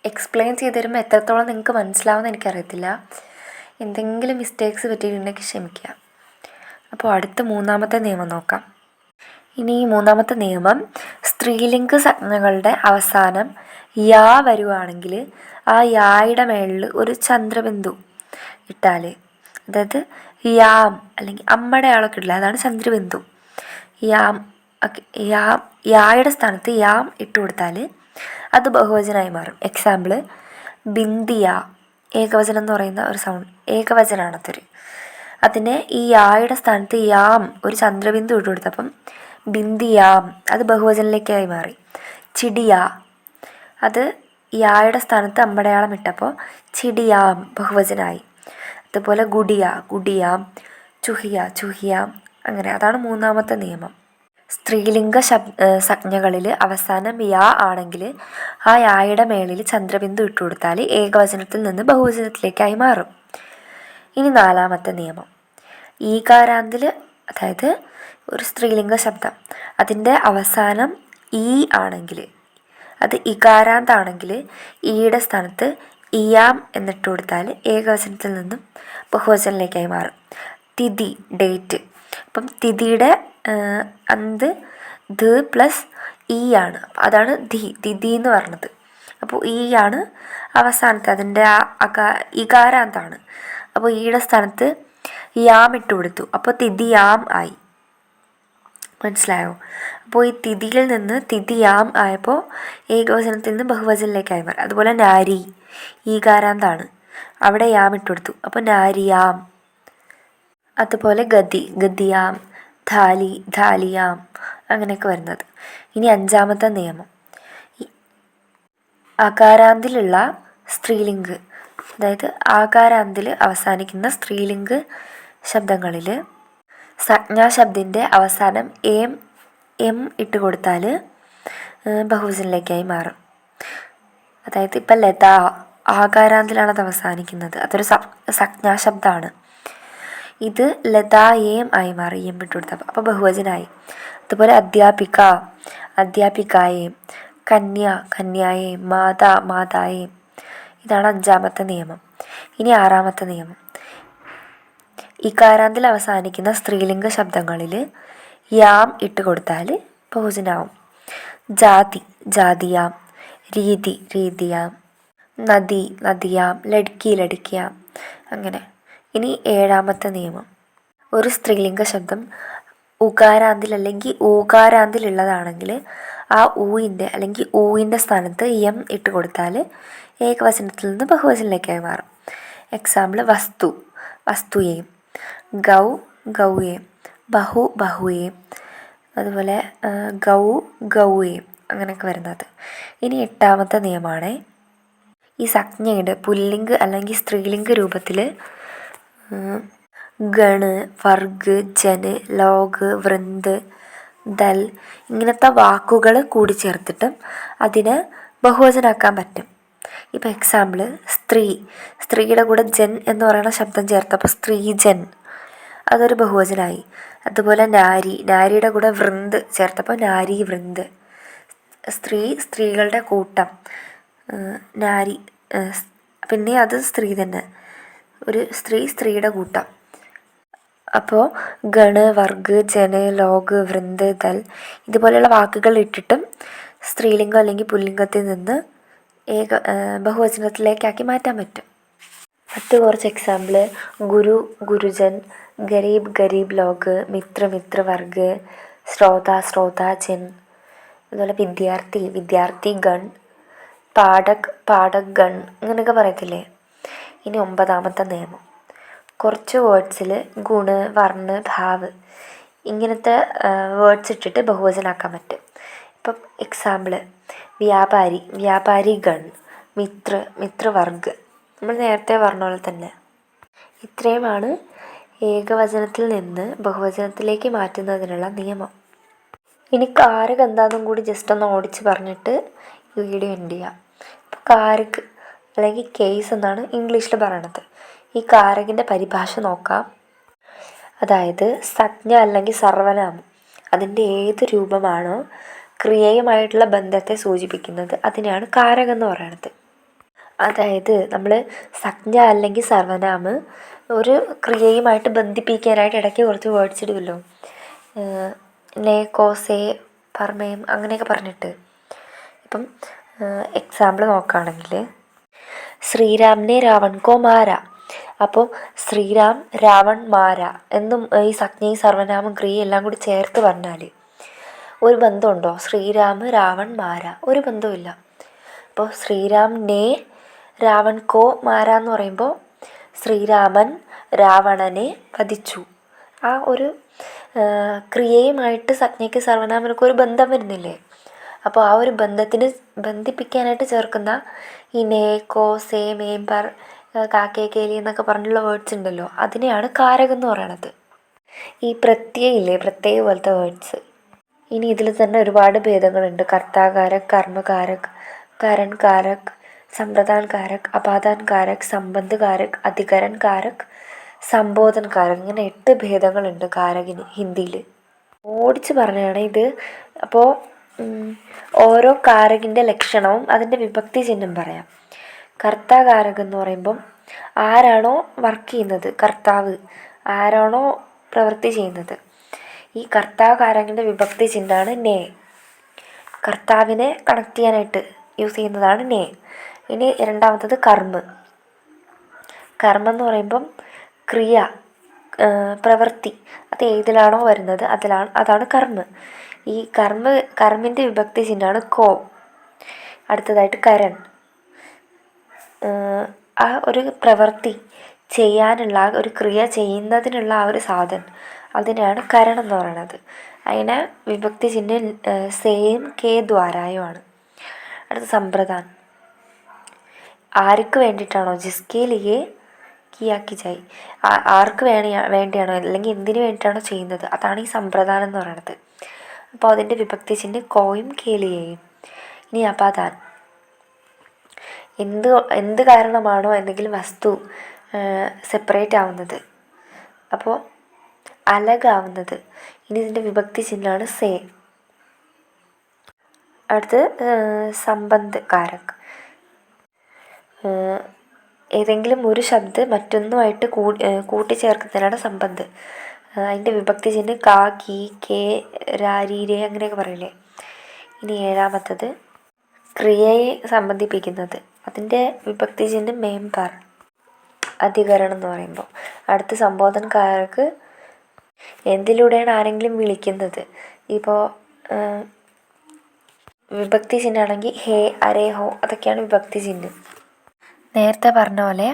എക്സ്പ്ലെയിൻ ചെയ്ത് തരുമ്പോൾ എത്രത്തോളം നിങ്ങൾക്ക് മനസ്സിലാവുമെന്ന് എനിക്കറിയത്തില്ല. എന്തെങ്കിലും മിസ്റ്റേക്സ് പറ്റിയിട്ടുണ്ടെങ്കിൽ ക്ഷമിക്കുക. അപ്പോൾ അടുത്ത മൂന്നാമത്തെ നിയമം നോക്കാം. ഇനി ഈ മൂന്നാമത്തെ നിയമം, സ്ത്രീലിംഗ സംജ്ഞകളുടെ അവസാനം യാ വരുവാണെങ്കിൽ ആ യായുടെ മേളിൽ ഒരു ചന്ദ്രബിന്ദു ഇട്ടാൽ, അതായത് യാം അല്ലെങ്കിൽ അമ്മയുടെ ആളൊക്കെ ഇടില്ല, അതാണ് ചന്ദ്രബിന്ദു. യായുടെ സ്ഥാനത്ത് യാം ഇട്ട് കൊടുത്താൽ അത് ബഹുവചനമായി മാറും. എക്സാമ്പിൾ ബിന്ദിയ, ഏകവചനം എന്ന് പറയുന്ന ഒരു സൗണ്ട്, ഏകവചനമാണതൊരു. അതിനെ ഈ യായുടെ സ്ഥാനത്ത് യാം ഒരു ചന്ദ്രബിന്ദു ഇട്ട് കൊടുത്തപ്പം ബിന്ദിയാം, അത് ബഹുവചനിലേക്കായി മാറി. ചിടിയ, അത് യായുടെ സ്ഥാനത്ത് അമ്പടയാളം ഇട്ടപ്പോൾ ചിടിയാം ബഹുവചനായി. അതുപോലെ ഗുഡിയ ഗുഡിയാം, ചുഹിയ ചുഹിയാം, അങ്ങനെ. അതാണ് മൂന്നാമത്തെ നിയമം. സ്ത്രീലിംഗ സംജ്ഞകളിൽ അവസാനം യാ ആണെങ്കിൽ ആ യായുടെ മേളിൽ ചന്ദ്രബിന്ദു ഇട്ട് കൊടുത്താൽ ഏകവചനത്തിൽ നിന്ന് ബഹുവചനത്തിലേക്കായി മാറും. ഇനി നാലാമത്തെ നിയമം, ഈകാരാന്തിൽ, അതായത് ഒരു സ്ത്രീലിംഗ ശബ്ദം അതിൻ്റെ അവസാനം ഈ ആണെങ്കിൽ, അത് ഇകാരാന്താണെങ്കിൽ ഈയുടെ സ്ഥാനത്ത് ഇയാം എന്നിട്ട് കൊടുത്താൽ ഏകവചനത്തിൽ നിന്നും ബഹുവചനത്തിലേക്കായി മാറും. തിഥി, ഡേറ്റ്. അപ്പം തിഥിയുടെ അന്ത് ധ പ്ലസ് ഈ ആണ്, അതാണ് തിഥി എന്ന് പറഞ്ഞത്. അപ്പോൾ ഈ ആണ് അവസാനത്തെ, അതിൻ്റെ ഇകാരാന്താണ്. അപ്പോൾ ഈയുടെ സ്ഥാനത്ത് യാം ഇട്ട് കൊടുത്തു, അപ്പോൾ തിഥിയാം ആയി. മനസ്സിലായോ? അപ്പോൾ ഈ തിഥിയിൽ നിന്ന് തിഥിയാം ആയപ്പോൾ ഏകവചനത്തിൽ നിന്ന് ബഹുവചനത്തിലേക്കായി മാറി. അതുപോലെ നാരി, ഈകാരാന്താണ്, അവിടെ യാം ഇട്ട് കൊടുത്തു, അപ്പോൾ നാരിയാം. അതുപോലെ ഗതി, ഗതിയാം, ധാലി, ധാലിയാം, അങ്ങനെയൊക്കെ വരുന്നത്. ഇനി അഞ്ചാമത്തെ നിയമം, അകാരാന്തിലുള്ള സ്ത്രീലിംഗ്, അതായത് ആകാരാന്തിൽ അവസാനിക്കുന്ന സ്ത്രീലിംഗ് ശബ്ദങ്ങളിൽ സംജ്ഞാശബ്ദിൻ്റെ അവസാനം എം ഇട്ട് കൊടുത്താൽ ബഹുവചനത്തിലേക്കായി മാറും. അതായത് ഇപ്പം ലത ആകാരാന്തിലാണ് അത് അവസാനിക്കുന്നത്. അതൊരു സംജ്ഞാശബ്ദമാണ്. ഇത് ലതായേം ആയി മാറി യം വിട്ടു കൊടുത്തപ്പോൾ, അപ്പോൾ ബഹുവചനായി. അതുപോലെ അധ്യാപിക അധ്യാപികായേം, കന്യ കന്യായേം, മാതാ മാതായേം. ഇതാണ് 5ാമത്തെ നിയമം. ഇനി 6ാമത്തെ നിയമം. ഇകാരാന്തിൽ അവസാനിക്കുന്ന സ്ത്രീലിംഗ ശബ്ദങ്ങളിൽ യാം ഇട്ട് കൊടുത്താൽ ബഹുവചനാവും. ജാതി ജാതിയാം, രീതി രീതിയാം, നദി നദിയാം, ലഡ്കി ലഡ്കിയാം, അങ്ങനെ. ഇനി 7ാമത്തെ നിയമം. ഒരു സ്ത്രീലിംഗ ശബ്ദം ഉകാരാന്തിൽ അല്ലെങ്കിൽ ഊകാരാന്തിലുള്ളതാണെങ്കിൽ ആ ഊയിൻ്റെ അല്ലെങ്കിൽ ഊവിൻ്റെ സ്ഥാനത്ത് യം ഇട്ട് കൊടുത്താൽ ഏകവചനത്തിൽ നിന്ന് ബഹുവചനത്തിലേക്കായി മാറും. എക്സാമ്പിൾ വസ്തു വസ്തുയേം, ഗൗ ഗൗയേം, ബഹു ബഹുയേം, അതുപോലെ ഗൗ ഗൗയേം, അങ്ങനെയൊക്കെ വരുന്നത്. ഇനി 8ാമത്തെ നിയമമാണ്. ഈ സംജ്ഞയുടെ പുല്ലിംഗ് അല്ലെങ്കിൽ സ്ത്രീലിംഗ രൂപത്തിൽ ഗണ്, വർഗ്, ജന്, ലോക്, വൃന്ത്, ദൽ ഇങ്ങനത്തെ വാക്കുകൾ കൂടി ചേർത്തിട്ടും അതിനെ ബഹുവചനാക്കാൻ പറ്റും. ഇപ്പോൾ എക്സാമ്പിൾ സ്ത്രീ, സ്ത്രീയുടെ കൂടെ ജൻ എന്ന് പറയുന്ന ശബ്ദം ചേർത്തപ്പോൾ സ്ത്രീജൻ, അതൊരു ബഹുവചനായി. അതുപോലെ നാരി, നാരിയുടെ കൂടെ വൃന്ത് ചേർത്തപ്പോൾ നാരി വൃന്ത്. സ്ത്രീ സ്ത്രീകളുടെ കൂട്ടം, നാരി, പിന്നെ അത് സ്ത്രീ തന്നെ, ഒരു സ്ത്രീ സ്ത്രീയുടെ കൂട്ടം. അപ്പോൾ ഗണ്, വർഗ്, ജന്, ലോക്, വൃന്ത്, ദൽ ഇതുപോലെയുള്ള വാക്കുകൾ ഇട്ടിട്ടും സ്ത്രീലിംഗം അല്ലെങ്കിൽ പുല്ലിംഗത്തിൽ നിന്ന് ബഹുവചനത്തിലേക്കാക്കി മാറ്റാൻ പറ്റും. മറ്റ് കുറച്ച് എക്സാമ്പിൾ ഗുരു ഗുരുജൻ, ഗരീബ് ഗരീബ് ലോക്, മിത്ര മിത്ര വർഗ്, ശ്രോത ശ്രോതാജൻ, അതുപോലെ വിദ്യാർത്ഥി വിദ്യാർത്ഥി ഗൺ, പാഠക് പാഠക് ഗൺ, ഇങ്ങനെയൊക്കെ പറയത്തില്ലേ. ഇനി 9ാമത്തെ നിയമം. കുറച്ച് വേർഡ്സിൽ ഗുണ്, വർണ്ണ്, ഭാവ് ഇങ്ങനത്തെ വേർഡ്സ് ഇട്ടിട്ട് ബഹുവചനാക്കാൻ പറ്റും. ഇപ്പം എക്സാമ്പിൾ വ്യാപാരി വ്യാപാരി ഗൺ, മിത്ര മിത്രവർഗ്, നമ്മൾ നേരത്തെ പറഞ്ഞ പോലെ തന്നെ. ഇത്രയുമാണ് ഏകവചനത്തിൽ നിന്ന് ബഹുവചനത്തിലേക്ക് മാറ്റുന്നതിനുള്ള നിയമം. ഇനി കാരക് എന്താണെന്നും കൂടി ജസ്റ്റ് ഒന്ന് ഓടിച്ച് പറഞ്ഞിട്ട് ഈ വീഡിയോ എൻഡ് ചെയ്യാം. ഇപ്പോൾ കാരക് അല്ലെങ്കിൽ കേസ് എന്നാണ് ഇംഗ്ലീഷിൽ പറയണത്. ഈ കാരകിൻ്റെ പരിഭാഷ നോക്കാം. അതായത് സംജ്ഞ അല്ലെങ്കിൽ സർവനാമം അതിൻ്റെ ഏത് രൂപമാണോ ക്രിയയുമായിട്ടുള്ള ബന്ധത്തെ സൂചിപ്പിക്കുന്നത് അതിനെയാണ് കാരകം എന്ന് പറയുന്നത്. അതായത് നമ്മൾ സംജ്ഞ അല്ലെങ്കിൽ സർവനാമം ഒരു ക്രിയയുമായിട്ട് ബന്ധിപ്പിക്കാനായിട്ട് ഇടയ്ക്ക് കുറച്ച് വേർഡ്സ് ഇടുമല്ലോ, നേ, കോസേ, പർമേം അങ്ങനെയൊക്കെ പറഞ്ഞിട്ട്. ഇപ്പം എക്സാമ്പിൾ നോക്കുകയാണെങ്കിൽ ശ്രീരാമിനെ രാവൺ കോ മാര, അപ്പോൾ ശ്രീരാം രാവൺ മാര എന്നും ഈ സംജ്ഞയും സർവനാമം ക്രിയ എല്ലാം കൂടി ചേർത്ത് പറഞ്ഞാൽ ഒരു ബന്ധമുണ്ടോ? ശ്രീരാം രാവൺ മാര, ഒരു ബന്ധവുമില്ല. അപ്പോൾ ശ്രീരാം നേ രാവൺ കോ മാര എന്ന് പറയുമ്പോൾ ശ്രീരാമൻ രാവണനെ വധിച്ചു. ആ ഒരു ക്രിയയുമായിട്ട് സംജ്ഞയ്ക്ക് സർവനാമനൊക്കെ ഒരു ബന്ധം വരുന്നില്ലേ. അപ്പോൾ ആ ഒരു ബന്ധത്തിന് ബന്ധിപ്പിക്കാനായിട്ട് ചേർക്കുന്ന ഈ നേ, കോ, സേ, മേം, പർ, കാക്കേ, കേലി എന്നൊക്കെ പറഞ്ഞിട്ടുള്ള വേർഡ്സ് ഉണ്ടല്ലോ, അതിനെയാണ് കാരകം എന്ന് പറയണത്. ഈ പ്രത്യയില്ലേ, പ്രത്യയ പോലത്തെ വേർഡ്സ്. ഇനി ഇതിൽ തന്നെ ഒരുപാട് ഭേദങ്ങളുണ്ട്. കർത്താകാരക്, കർമ്മകാരക്, കരൺ കാരക്, സമ്പ്രദാൻ കാരക്, അപാദാൻ കാരക്, സംബന്ധ് കാരക്, അധികരൺ കാരക്, സംബോധൻ കാരക്, ഇങ്ങനെ 8 ഭേദങ്ങളുണ്ട് കാരകിന് ഹിന്ദിയിൽ. ഓടിച്ച് പറഞ്ഞാണ് ഇത്. അപ്പോൾ ഓരോ കാരകിൻ്റെ ലക്ഷണവും അതിൻ്റെ വിഭക്തി ചിഹ്നം പറയാം. കർത്താകാരക് എന്ന് പറയുമ്പം ആരാണോ വർക്ക് ചെയ്യുന്നത്, കർത്താവ് ആരാണോ പ്രവൃത്തി ചെയ്യുന്നത്, ഈ കർത്താകാരകിൻ്റെ വിഭക്തി ചിഹ്നമാണ് നേ. കർത്താവിനെ കണക്ട് ചെയ്യാനായിട്ട് യൂസ് ചെയ്യുന്നതാണ് നേ. ഇനി 2ാമത്തത് കർമ്മ്. കർമ്മം എന്ന് പറയുമ്പം ക്രിയ, പ്രവൃത്തി, അത് ഏതിലാണോ വരുന്നത് അതാണ് കർമ്മ്. ഈ കർമ്മിൻ്റെ വിഭക്തി ചിഹ്നമാണ് കോ. അടുത്തതായിട്ട് കരൺ, ആ ഒരു പ്രവൃത്തി ചെയ്യാനുള്ള ഒരു ക്രിയ ചെയ്യുന്നതിനുള്ള ആ ഒരു സാധനം, അതിനെയാണ് കരൺ എന്ന് പറയുന്നത്. അതിനെ വിഭക്തി ചിഹ്നം സെയിം കെ ദ്വാരായുമാണ്. അടുത്ത സമ്പ്രദാൻ, ആർക്ക് വേണ്ടിയിട്ടാണോ, ജിസ്കെ ലിയെ കിയാ കി ജായ്, ആർക്ക് വേണ്ടിയാണോ അല്ലെങ്കിൽ എന്തിനു വേണ്ടിയിട്ടാണോ ചെയ്യുന്നത് അതാണ് ഈ സമ്പ്രദാനം എന്ന് പറയുന്നത്. അപ്പോൾ അതിൻ്റെ വിഭക്തി ചിഹ്നം കോയും കേലിയെയും. ഇനി അപാദാൻ. എന്ത് കാരണമാണോ എന്തെങ്കിലും വസ്തു സെപ്പറേറ്റ് ആവുന്നത്, അപ്പോൾ അലകാവുന്നത്. ഇനി ഇതിൻ്റെ വിഭക്തി ചിഹ്നമാണ് സേ. അടുത്ത് സംബന്ധ് കാരക്. ഏതെങ്കിലും ഒരു ശബ്ദം മറ്റൊന്നുമായിട്ട് കൂട്ടിച്ചേർക്കുന്നതിനാണ് സംബന്ധ്. അതിൻ്റെ വിഭക്തി ചിഹ്നം കാ, കി, കെ, രാരി, രേ അങ്ങനെയൊക്കെ പറയില്ലേ. ഇനി ഏഴാമത്തത് ക്രിയയെ സംബന്ധിപ്പിക്കുന്നത്. അതിൻ്റെ വിഭക്തി ചിഹ്നം മേംപാർ, അധികരണം എന്ന് പറയുമ്പോൾ. അടുത്ത് സംബോധനക്കാർക്ക് എന്തിലൂടെയാണ് ആരെങ്കിലും വിളിക്കുന്നത്. ഇപ്പോൾ വിഭക്തി ചിഹ്നമാണെങ്കിൽ ഹേ, അരേ, ഹോ അതൊക്കെയാണ് വിഭക്തി ചിഹ്നം. നേരത്തെ പറഞ്ഞ പോലെ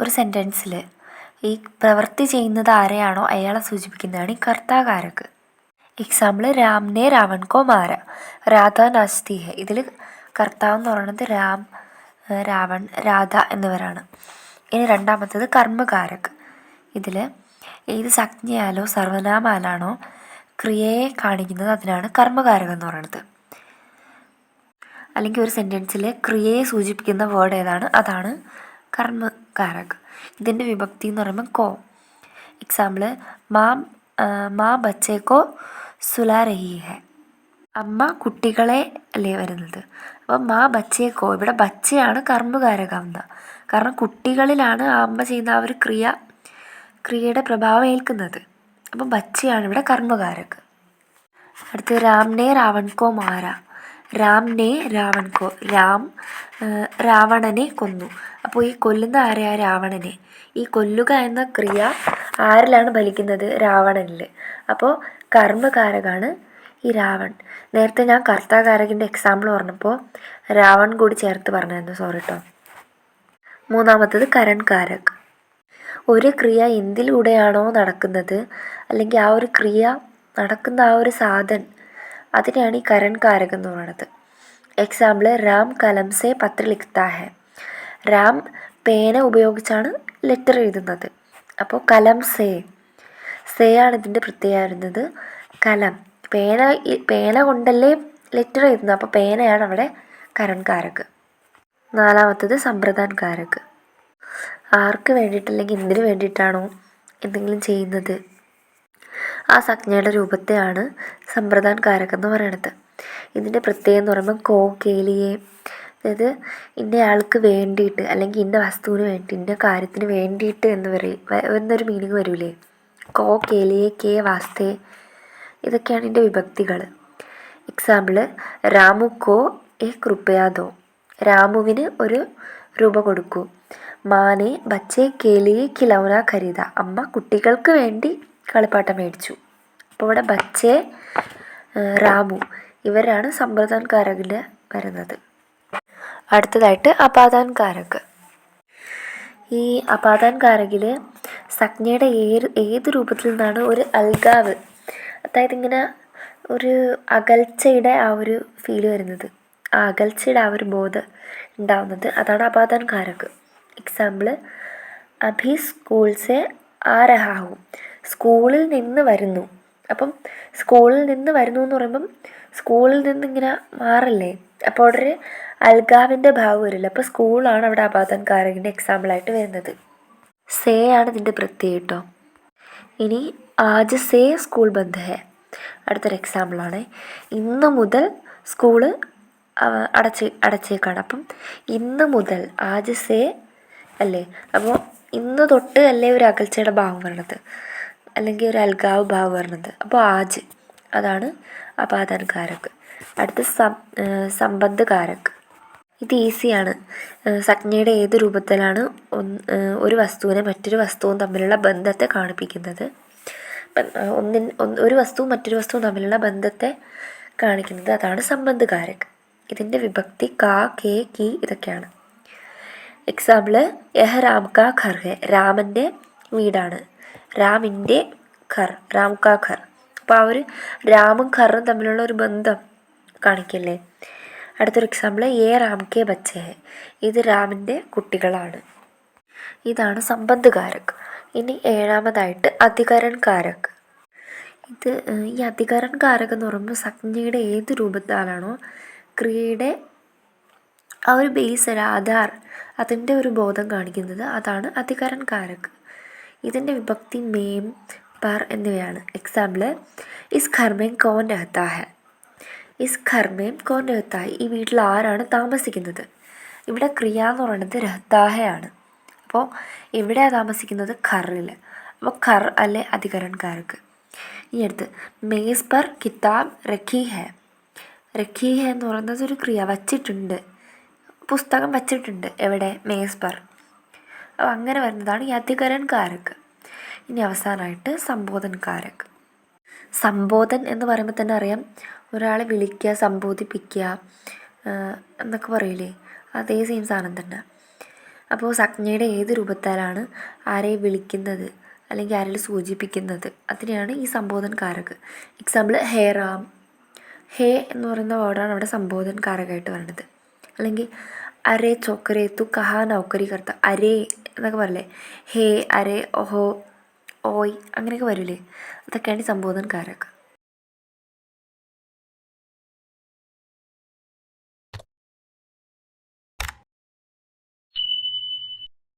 ഒരു സെൻറ്റൻസിൽ ഈ പ്രവൃത്തി ചെയ്യുന്നത് ആരെയാണോ അയാളെ സൂചിപ്പിക്കുന്നതാണ് ഈ കർത്താകാരക്ക്. എക്സാമ്പിൾ രാംനെ രാവൺ കോ മാര, രാധ നാച്തി ഹെ. ഇതിൽ കർത്താവ് എന്ന് പറയുന്നത് രാം, രാവൺ, രാധ എന്നിവരാണ്. ഇനി രണ്ടാമത്തത് കർമ്മകാരക്. ഇതിൽ ഏത് സംജ്ഞയാലോ സർവനാമാലാണോ ക്രിയയെ കാണിക്കുന്നത് അതിനാണ് കർമ്മകാരകം എന്ന് പറയുന്നത്. അല്ലെങ്കിൽ ഒരു സെൻറ്റൻസിൽ ക്രിയയെ സൂചിപ്പിക്കുന്ന വേർഡ് ഏതാണ് അതാണ് കർമ്മകാരക്. ഇതിൻ്റെ വിഭക്തി എന്ന് പറയുമ്പോൾ കോ. എക്സാമ്പിൾ മാ ബച്ചേക്കോ സുലാ രഹി ഹെ. അമ്മ കുട്ടികളെ അല്ലേ വരുന്നത്. അപ്പോൾ മാ ബച്ചേക്കോ, ഇവിടെ ബച്ചയാണ് കർമ്മകാരകാവുന്ന. കാരണം കുട്ടികളിലാണ് ആ അമ്മ ചെയ്യുന്ന ആ ഒരു ക്രിയയുടെ പ്രഭാവം ഏൽക്കുന്നത്. അപ്പം ബച്ചയാണ് ഇവിടെ കർമ്മകാരക്. അടുത്ത് രാംനെ രാവൺ കോ മാര. രാംനെ രാവൺ കോ, രാവണനെ കൊന്നു. അപ്പോൾ ഈ കൊല്ലുന്ന ആരെയാ? രാവണനെ. ഈ കൊല്ലുക എന്ന ക്രിയ ആരിലാണ് ഫലിക്കുന്നത്? രാവണനിൽ. അപ്പോൾ കർമ്മകാരകാണ് ഈ രാവൺ. നേരത്തെ ഞാൻ കർത്താകാരകിൻ്റെ എക്സാമ്പിൾ പറഞ്ഞപ്പോൾ രാവൺ കൂടി ചേർത്ത് പറഞ്ഞായിരുന്നു, സോറി കേട്ടോ. മൂന്നാമത്തത് കരൺകാരക്. ഒരു ക്രിയ എന്തിലൂടെയാണോ നടക്കുന്നത്, അല്ലെങ്കിൽ ആ ഒരു ക്രിയ നടക്കുന്ന ആ ഒരു സാധൻ, അതിനെയാണ് ഈ കരൺകാരകം എന്ന് പറയുന്നത്. എക്സാമ്പിൾ രാം കലം സെ പത്ര ലിഖ്താ ഹെ. രാം പേന ഉപയോഗിച്ചാണ് ലെറ്റർ എഴുതുന്നത്. അപ്പോൾ കലം സേ ആണ് ഇതിൻ്റെ പ്രത്യേകത വരുന്നത്. കലം പേന കൊണ്ടല്ലേ ലെറ്റർ എഴുതുന്നത്, അപ്പോൾ പേനയാണ് അവിടെ കരൺകാരക്. നാലാമത്തത് സമ്പ്രദാൻകാരക്. ആർക്ക് വേണ്ടിയിട്ടല്ലെങ്കിൽ എന്തിനു വേണ്ടിയിട്ടാണോ എന്തെങ്കിലും ചെയ്യുന്നത് ആ സംജ്ഞയുടെ രൂപത്തെയാണ് സമ്പ്രദാൻകാരകം എന്ന് പറയുന്നത്. ഇതിൻ്റെ പ്രത്യേകം എന്ന് പറയുമ്പോൾ കോ, കേലിയെ, അതായത് ഇന്ന ആൾക്ക് വേണ്ടിയിട്ട് അല്ലെങ്കിൽ ഇന്ന വസ്തുവിന് വേണ്ടി ഇന്ന കാര്യത്തിന് വേണ്ടിയിട്ട് എന്നൊരു മീനിങ് വരില്ലേ. കോ, കേലിയെ, കെ വാസ്തേ, ഇതൊക്കെയാണ് ഇതിൻ്റെ വിഭക്തികൾ. എക്സാമ്പിൾ രാമു കോ ഏക് റുപ്പയാ ദോ. രാമുവിന് ഒരു രൂപ കൊടുക്കൂ. മാനെ ബച്ചേ കേലിയെ ഖിലൗന ഖരീദ. അമ്മ കുട്ടികൾക്ക് വേണ്ടി കളിപ്പാട്ടം മേടിച്ചു. അപ്പോൾ ഇവിടെ ബച്ചേ, രാമു ഇവരാണ് സമ്പ്രദാൻകാരകിൽ വരുന്നത്. അടുത്തതായിട്ട് അപാദാൻകാരക്. ഈ അപാദാൻകാരകിൽ സംജ്ഞയുടെ ഏത് രൂപത്തിൽ നിന്നാണ് ഒരു അൽഗാവ്, അതായത് ഇങ്ങനെ ഒരു അകൽച്ചയുടെ ആ ഒരു ഫീല് വരുന്നത്, ആ അകൽച്ചയുടെ ആ ഒരു ബോധം ഉണ്ടാവുന്നത്, അതാണ് അപാദാൻകാരക്. എക്സാമ്പിൾ അഭി സ്കൂൾ സെ ആ രഹാ ഹൂം. സ്കൂളിൽ നിന്ന് വരുന്നു. അപ്പം സ്കൂളിൽ നിന്ന് വരുന്നു എന്ന് പറയുമ്പം സ്കൂളിൽ നിന്ന് ഇങ്ങനെ മാറല്ലേ, അപ്പോൾ അവിടെ ഒരു അൽഗാവിൻ്റെ ഭാവം വരില്ല. അപ്പോൾ സ്കൂളാണ് അവിടെ അപാദാൻകാരകിൻ്റെ എക്സാമ്പിളായിട്ട് വരുന്നത്. സേ ആണ് ഇതിൻ്റെ പ്രത്യേകം കേട്ടോ. ഇനി ആജ് സേ സ്കൂൾ ബന്ദ് ഹെ. അടുത്തൊരു എക്സാമ്പിളാണ്. ഇന്ന് മുതൽ സ്കൂള് അടച്ചേക്കാണ്. അപ്പം ഇന്ന് മുതൽ ആജ് സേ അല്ലേ, അപ്പോൾ ഇന്ന് തൊട്ട് അല്ലേ ഒരു അകൽച്ചയുടെ ഭാവം വരണത്, അല്ലെങ്കിൽ ഒരു അൽഗാവ് ഭാവം വരണത്. അപ്പോൾ ആജ് അതാണ് അപാദാൻകാരക്. അടുത്ത് സംബന്ധകാരക്. ഇത് ഈസിയാണ്. സംജ്ഞയുടെ ഏത് രൂപത്തിലാണ് ഒരു വസ്തുവിനെ മറ്റൊരു വസ്തുവും തമ്മിലുള്ള ബന്ധത്തെ കാണിപ്പിക്കുന്നത്. ഒരു വസ്തുവും മറ്റൊരു വസ്തുവും തമ്മിലുള്ള ബന്ധത്തെ കാണിക്കുന്നത് അതാണ് സംബന്ധകാരക്. ഇതിൻ്റെ വിഭക്തി കാ, കെ, കി ഇതൊക്കെയാണ്. എക്സാമ്പിൾ യഹ് രാം കാ ഘർ ഹെ. രാമൻ്റെ വീടാണ്. രാമിൻ്റെ ഘർ, രാം കാ ഘർ. അപ്പോൾ ആ ഒരു രാമും ഘറും തമ്മിലുള്ള ഒരു ബന്ധം കാണിക്കല്ലേ. അടുത്തൊരു എക്സാമ്പിൾ യേ രാം കെ ബച്ചേ ഹെ. ഇത് രാമിൻ്റെ കുട്ടികളാണ്. ഇതാണ് സംബന്ധകാരക്. ഇനി ഏഴാമതായിട്ട് അധികരൺകാരക്. ഈ അധികരൺകാരക് എന്ന് പറയുമ്പോൾ സംജ്ഞയുടെ ഏത് രൂപത്താലാണോ ക്രിയയുടെ ആ ഒരു ബേസ് ആധാർ അതിൻ്റെ ഒരു ബോധം കാണിക്കുന്നത് അതാണ് അധികരൺ കാരക്. ഇതിൻ്റെ വിഭക്തി മേം, പർ എന്നിവയാണ്. എക്സാമ്പിൾ, ഇസ് ഘർ മേം കോൻ രഹത്താ ഹെ. ഇസ് ഘർ മേം കോൻ രഹത്താ ഹെ, ഈ വീട്ടിൽ ആരാണ് താമസിക്കുന്നത്. ഇവിടെ ക്രിയ എന്ന് പറയുന്നത് രഹത്താഹയാണ്. അപ്പോൾ എവിടെയാണ് താമസിക്കുന്നത്? ഘറിൽ. അപ്പോൾ ഘർ അല്ലെ അധികരൺ കാരക്. ഇനി അടുത്ത് മേസ് പർ കിതാബ് രഖി ഹെ. രഖി ഹെ എന്ന് പറയുന്നത് ഒരു ക്രിയ, വച്ചിട്ടുണ്ട്, പുസ്തകം വച്ചിട്ടുണ്ട്. എവിടെ? മേസ് പർ. അപ്പോൾ അങ്ങനെ വരുന്നതാണ് ഈ അധികരൺ കാരക്. ഇനി അവസാനമായിട്ട് സംബോധൻ കാരക്. സംബോധൻ എന്ന് പറയുമ്പോൾ തന്നെ അറിയാം, ഒരാളെ വിളിക്കുക, സംബോധിപ്പിക്കുക എന്നൊക്കെ പറയില്ലേ, അതേ സെയിം സാധനം തന്നെ. അപ്പോൾ സംജ്ഞയുടെ ഏത് രൂപത്താലാണ് ആരെ വിളിക്കുന്നത് അല്ലെങ്കിൽ ആരെയും സൂചിപ്പിക്കുന്നത്, അതിനെയാണ് ഈ സംബോധൻ കാരക്. എക്സാമ്പിൾ, ഹേ റാം. ഹേ എന്ന് പറയുന്ന വേർഡാണ് അവിടെ സംബോധൻ കാരകമായിട്ട് വരുന്നത്. അല്ലെങ്കിൽ അരേ ചോക്കരേ തു കഹാ നൗക്കരി കർത്ത. അരേ എന്നൊക്കെ പറയില്ലേ, ഹേ, അരേ, ഓഹോ, ഓയ് അങ്ങനെയൊക്കെ വരില്ലേ, അതൊക്കെയാണ് ഈ സംബോധൻ കാരക്.